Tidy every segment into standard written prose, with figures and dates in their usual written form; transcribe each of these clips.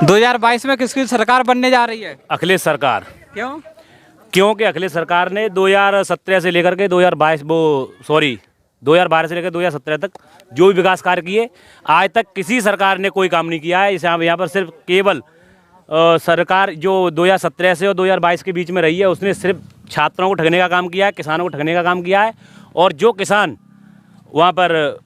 2022 में किसकी सरकार बनने जा रही है? अखिलेश सरकार। क्यों? क्योंकि अखिलेश सरकार ने 2017 से लेकर के 2012 से लेकर 2017 तक जो भी विकास कार्य किए, आज तक किसी सरकार ने कोई काम नहीं किया है। इसे यहाँ पर सिर्फ केवल सरकार जो 2017 से और 2022 के बीच में रही है, उसने सिर्फ छात्रों को ठगने का काम किया है, किसानों को ठगने का काम किया है। और जो किसान वहाँ पर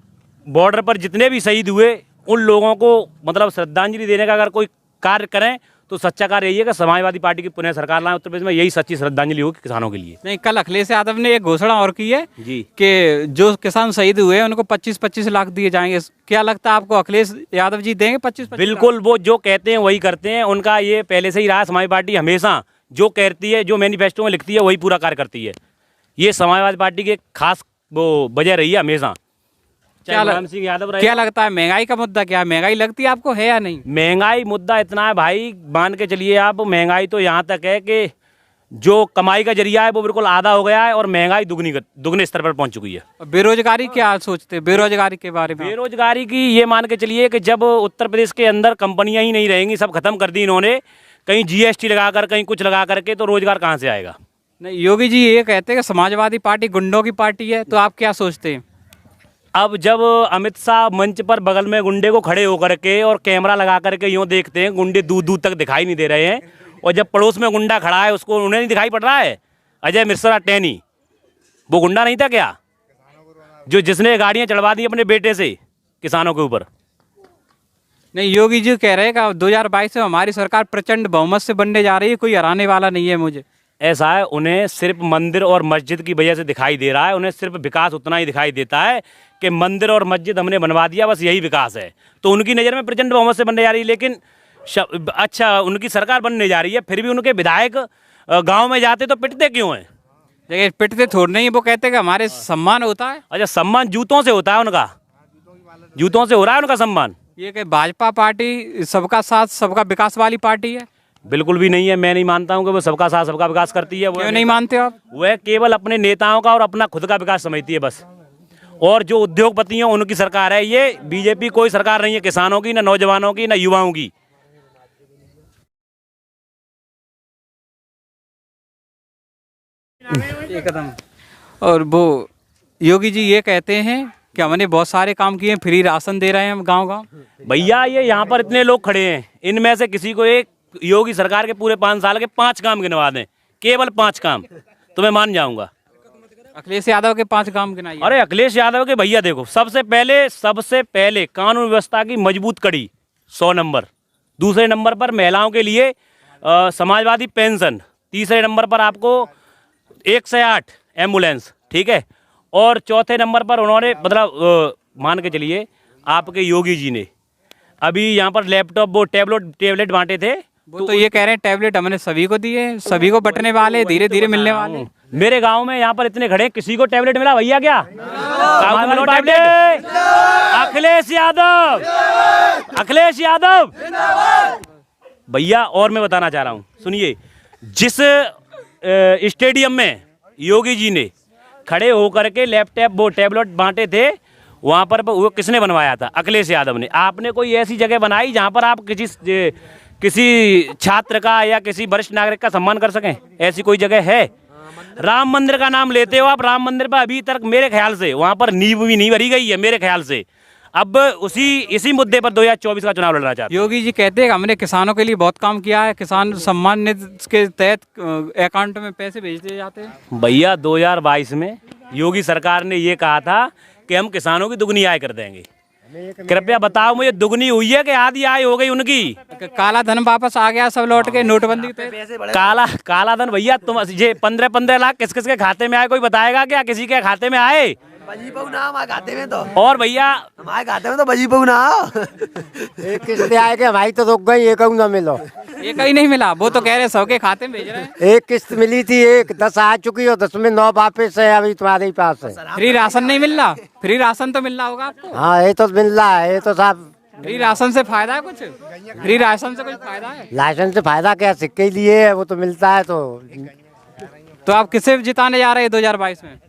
बॉर्डर पर जितने भी शहीद हुए, उन लोगों को मतलब श्रद्धांजलि देने का अगर कोई कार्य करें तो सच्चा कार्य यही है कि समाजवादी पार्टी की पुनः सरकार लाए उत्तर प्रदेश में, यही सच्ची श्रद्धांजलि होगी किसानों के लिए। नहीं, कल अखिलेश यादव ने एक घोषणा और की है जी कि जो किसान शहीद हुए हैं उनको 25-25 लाख दिए जाएंगे। क्या लगता है आपको, अखिलेश यादव जी देंगे 25-25 बिल्कुल, वो जो कहते हैं वही करते हैं। उनका ये पहले से ही रहा, समाजवादी पार्टी हमेशा जो कहती है, जो मैनिफेस्टो में लिखती है, वही पूरा कार्य करती है। ये समाजवादी पार्टी की खास वो वजह रही है हमेशा। क्या लगता है महंगाई का मुद्दा क्या है? महंगाई लगती है आपको है या नहीं? महंगाई मुद्दा इतना है भाई, मान के चलिए आप, महंगाई तो यहाँ तक है कि जो कमाई का जरिया है वो बिल्कुल आधा हो गया है और महंगाई दुगने स्तर पर पहुंच चुकी है। बेरोजगारी क्या सोचते हैं बेरोजगारी के बारे में? बेरोजगारी की ये मान के चलिए कि जब उत्तर प्रदेश के अंदर कंपनियां ही नहीं रहेंगी, सब खत्म कर दी इन्होंने, कहीं GST लगाकर कहीं कुछ लगा करके, तो रोजगार कहाँ से आएगा? नहीं, योगी जी ये कहते हैं कि समाजवादी पार्टी गुंडों की पार्टी है, तो आप क्या सोचते हैं? अब जब अमित शाह मंच पर बगल में गुंडे को खड़े होकर के और कैमरा लगा करके यूँ देखते हैं, गुंडे दूर दूर तक दिखाई नहीं दे रहे हैं, और जब पड़ोस में गुंडा खड़ा है उसको उन्हें नहीं दिखाई पड़ रहा है। अजय मिश्रा टैनी, वो गुंडा नहीं था क्या, जिसने गाड़ियाँ चढ़वा दी अपने बेटे से किसानों के ऊपर? नहीं, योगी जी कह रहे हैं कि 2022 में हमारी सरकार प्रचंड बहुमत से बनने जा रही है, कोई हराने वाला नहीं है मुझे। ऐसा है, उन्हें सिर्फ मंदिर और मस्जिद की वजह से दिखाई दे रहा है। उन्हें सिर्फ विकास उतना ही दिखाई देता है कि मंदिर और मस्जिद हमने बनवा दिया, बस यही विकास है। तो उनकी नज़र में प्रचंड बहुमत से बनने जा रही है, लेकिन अच्छा उनकी सरकार बनने जा रही है, फिर भी उनके विधायक गांव में जाते तो पिटते क्यों हैं? देखिए, पिटते थोड़ी नहीं, वो कहते हैं कि हमारे सम्मान होता है। अच्छा, सम्मान जूतों से होता है उनका, जूतों से हो रहा है उनका सम्मान। ये कि भाजपा पार्टी सबका साथ सबका विकास वाली पार्टी है? बिल्कुल भी नहीं है। मैं नहीं मानता हूँ कि वो सबका साथ सबका विकास करती है। क्यों नहीं मानते हो आप? वह केवल अपने नेताओं का और अपना खुद का विकास समझती है बस। और जो उद्योगपति हैं उनकी सरकार है ये, बीजेपी कोई सरकार नहीं है किसानों की, ना नौजवानों की, ना युवाओं की। एकदम। और वो योगी जी ये कहते हैं कि हमने बहुत सारे काम किए, फ्री राशन दे रहे हैं हम गाँव गाँव। भैया, ये यहाँ पर इतने लोग खड़े हैं, इनमें से किसी को एक योगी सरकार के पूरे 5 साल के 5 काम गिनवा दें, केवल 5 काम, तो मैं मान जाऊंगा। अखिलेश यादव के 5 काम गिनाइए। अरे अखिलेश यादव के भैया देखो, सबसे पहले कानून व्यवस्था की मजबूत कड़ी 100 नंबर। दूसरे नंबर पर महिलाओं के लिए समाजवादी पेंशन। तीसरे नंबर पर आपको 108 एम्बुलेंस, ठीक है। और चौथे नंबर पर उन्होंने मतलब मान के चलिए आपके योगी जी ने अभी यहाँ पर लैपटॉप वो टेबलेट बांटे थे। वो तो ये कह रहे हैं टैबलेट हमने सभी को दिए, सभी को बंटने वाले, धीरे धीरे मिलने वाले। मेरे गांव में यहाँ पर इतने खड़े, किसी को टैबलेट मिला भैया क्या? टैबलेट अखिलेश यादव, अखिलेश यादव भैया। और मैं बताना चाह रहा हूँ, सुनिए, जिस स्टेडियम में योगी जी ने खड़े होकर के लैपटॉप वो टैबलेट बांटे थे, वहाँ पर वो किसने बनवाया था? अखिलेश यादव ने। आपने कोई ऐसी जगह बनाई जहाँ पर आप किसी छात्र का या किसी वरिष्ठ नागरिक का सम्मान कर सकें? ऐसी कोई जगह है? राम मंदिर का नाम लेते हो आप, राम मंदिर पर अभी तक मेरे ख्याल से वहाँ पर नींव भी नहीं भरी गई है मेरे ख्याल से। अब इसी मुद्दे पर 2024 का चुनाव लड़ना चाहते हैं। योगी जी कहते हैं हमने किसानों के लिए बहुत काम किया है, किसान सम्मान निधि के तहत अकाउंट में पैसे भेज दिए जाते हैं। भैया 2022 में योगी सरकार ने ये कहा था कि हम किसानों की दुगनी आय कर देंगे। कृपया बताओ मुझे, दुगनी हुई है कि आधी आय हो गई उनकी? काला धन वापस आ गया, सब लौट के नोटबंदी पे। काला धन भैया, तुम ये 15-15 लाख किस किस के खाते में आए, कोई बताएगा क्या? किसी के खाते में आए? बजीपऊ ना हमारे खाते में तो। और भैया हमारे खाते में तो बजीपऊ ना। एक किस्त आए के भाई तो रुक गई, एक ना मिलो। एक ही नहीं मिला, वो तो कह रहे सबके खाते में भेज रहे हैं। एक किस्त मिली थी, 10 आ चुकी हो, 10 में 9 वापस है, अभी तुम्हारे ही पास है। फ्री राशन नहीं मिल रहा? फ्री राशन तो मिल रहा होगा आपको? हाँ, ये तो मिल रहा है, ये तो साहब। फ्री राशन से फायदा है कुछ? फ्री राशन से कुछ फायदा है? लाइसेंस से फायदा क्या, सिक्के ही लिए है, वो तो मिलता है। तो आप किसे जिताने जा रहे हैं 2022 में?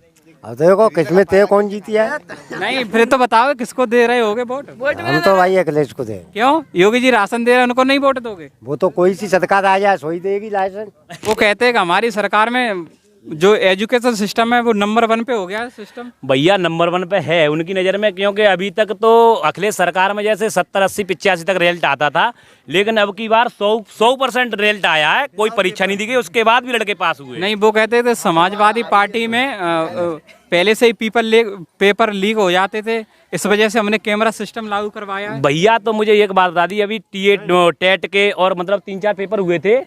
अब देखो किसमें ते कौन जीती है। नहीं फिर तो बताओ किसको दे रहे होगे वोट? हम तो भाई अखिलेश को दे। क्यों? योगी जी राशन दे रहे हैं, उनको नहीं वोट दोगे? वो तो कोई सी सदका आ जाए सोई देगी लाइसेंस। वो कहते हैं कि हमारी सरकार में जो एजुकेशन सिस्टम है वो नंबर 1 पे हो गया है सिस्टम। भैया नंबर 1 पे है उनकी नज़र में, क्योंकि अभी तक तो अखिलेश सरकार में जैसे 70, 80, 85 तक रिजल्ट आता था, लेकिन अब की बार 100% रिजल्ट आया है। कोई परीक्षा नहीं दी गई, उसके बाद भी लड़के पास हुए। नहीं वो कहते थे समाजवादी पार्टी में पहले से ही पेपर लीक हो जाते थे, इस वजह से हमने कैमरा सिस्टम लागू करवाया है। भैया तो मुझे एक बात बता दी, अभी टेट के और मतलब 3-4 पेपर हुए थे,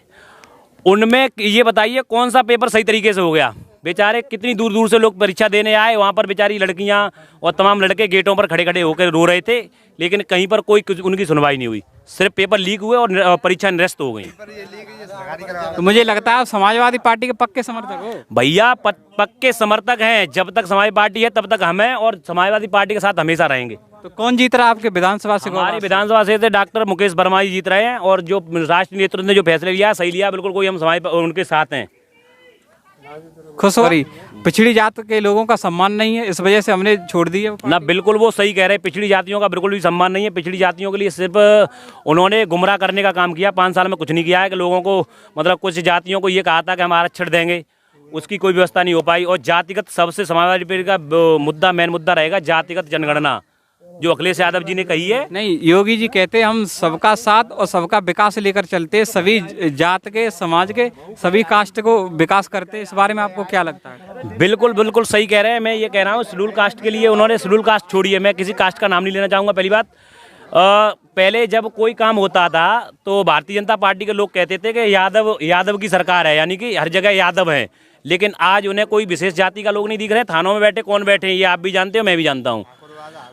उनमें ये बताइए कौन सा पेपर सही तरीके से हो गया? बेचारे कितनी दूर दूर से लोग परीक्षा देने आए, वहाँ पर बेचारी लड़कियाँ और तमाम लड़के गेटों पर खड़े खड़े होकर रो रहे थे, लेकिन कहीं पर कोई उनकी सुनवाई नहीं हुई। सिर्फ पेपर लीक हुए और परीक्षा निरस्त हो गई। तो मुझे लगता है आप समाजवादी पार्टी के पक्के समर्थक हो। भैया पक्के समर्थक हैं, जब तक समाजवादी पार्टी है तब तक हम हैं और समाजवादी पार्टी के साथ हमेशा रहेंगे। तो कौन जीत रहा है आपके विधानसभा से? हमारी विधानसभा से डॉक्टर मुकेश वर्मा जी जीत रहे हैं, और जो राष्ट्रीय नेतृत्व ने जो फैसले लिया सही लिया, बिल्कुल कोई हम समाज उनके साथ हैं। खुश हो रही पिछड़ी जात के लोगों का सम्मान नहीं है, इस वजह से हमने छोड़ दी है ना। बिल्कुल वो सही कह रहे हैं, पिछड़ी जातियों का बिल्कुल भी सम्मान नहीं है। पिछड़ी जातियों के लिए सिर्फ उन्होंने गुमराह करने का काम किया। 5 साल में कुछ नहीं किया है कि लोगों को, मतलब कुछ जातियों को ये कहा था कि हम आरक्षण देंगे, उसकी कोई व्यवस्था नहीं हो पाई। और जातिगत सबसे समाजवादी पार्टी का मुद्दा, मेन मुद्दा रहेगा जातिगत जनगणना, जो अखिलेश यादव जी ने कही है। नहीं, योगी जी कहते हैं हम सबका साथ और सबका विकास लेकर चलते, सभी जात के, समाज के, सभी कास्ट को विकास करते। इस बारे में आपको क्या लगता है? बिल्कुल बिल्कुल सही कह रहे हैं। मैं ये कह रहा हूँ शेड्यूल कास्ट के लिए उन्होंने शेड्यूल कास्ट छोड़ी है। मैं किसी कास्ट का नाम नहीं लेना चाहूँगा। पहली बात, पहले जब कोई काम होता था तो भारतीय जनता पार्टी के लोग कहते थे कि यादव की सरकार है, यानी कि हर जगह यादव है। लेकिन आज उन्हें कोई विशेष जाति का लोग नहीं दिख रहे। थानों में बैठे कौन बैठे हैं ये आप भी जानते हो, मैं भी जानता हूँ।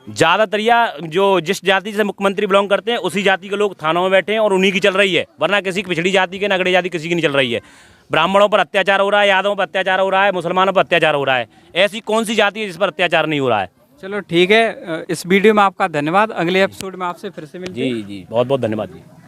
ज़्यादातर जो जिस जाति से मुख्यमंत्री बिलोंग करते हैं उसी जाति के लोग थानों में बैठे हैं और उन्हीं की चल रही है, वरना किसी की पिछड़ी जाति के, नगड़े जाति किसी की नहीं चल रही है। ब्राह्मणों पर अत्याचार हो रहा है, यादवों पर अत्याचार हो रहा है, मुसलमानों पर अत्याचार हो रहा है। ऐसी कौन सी जाति है जिस पर अत्याचार नहीं हो रहा है? चलो ठीक है, इस वीडियो में आपका धन्यवाद। अगले एपिसोड में आपसे फिर से मिलते हैं। जी, बहुत बहुत धन्यवाद जी।